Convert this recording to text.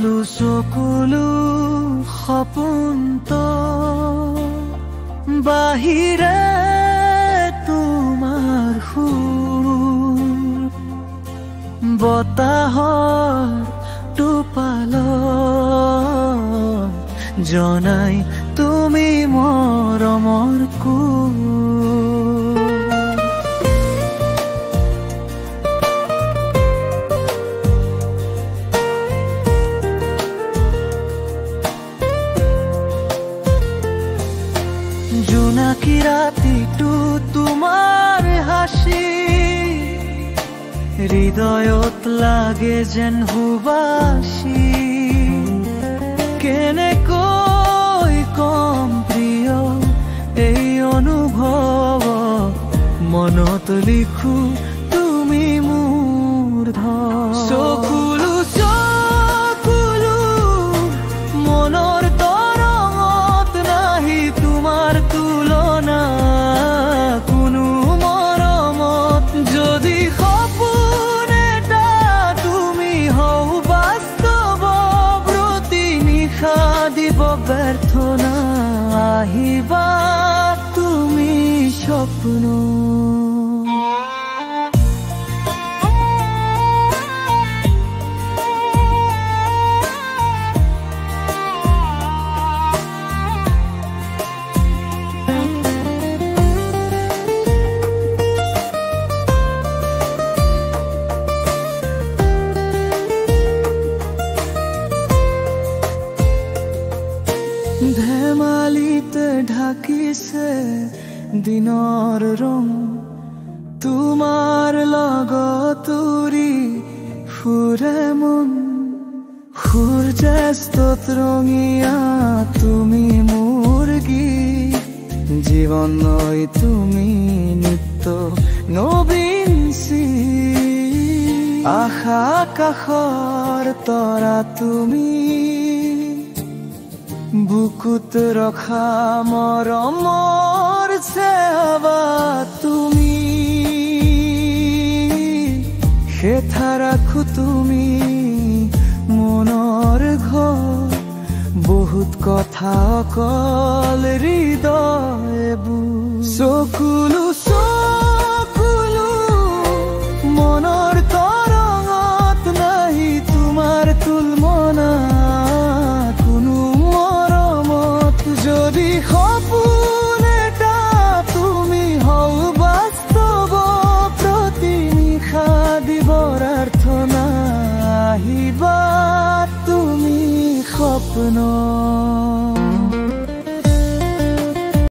চকুলো সপোন বাহিৰে তোমাৰ সুৰ বতাহৰ টোপালত জনাই তুমি মৰমৰ কোৰ জোনাকী ৰাতিটো তোমাৰ হাসি হৃদয়ত লাগে যেন সুবাসী কেনেকৈ কম প্ৰিয় এই অনুভৱ মনত লিখো তুমি মোৰ ধন চকুলো চকুলো মনৰ তৰঙত নাহি তোমাৰ তুলনা কোনো মৰমত যদি সপোন এটা তুমি হও বাস্তৱ প্ৰতি নিশা দিব ব্যৰ্থ না আহিবা তুমি স্বপ্ন ধেমালিতে ঢাকিছে দিনৰ ৰং তোমাৰ লগত উৰি ফুৰে মন সূৰ্যাস্তত ৰঙিয়া তুমি মোৰ গীত জীৱন নৈ তুমি নিত্য নবীন আশা আকাশৰ তৰা তুমি বুকুত ৰখা মৰমৰ চেৱা তুমি সেথা ৰাখো তুমি মনৰ ঘৰ বহুত কথা অকল হৃদয়বোৰ চকুলো চকুলো মনৰ তৰঙত নাহি তোমাৰ তুলমনা যদি সপোন এটা তুমি হও বাস্তৱ প্ৰতি নিশা দিবৰ আৰ্থনা আহিবা তুমি স্বপ্ন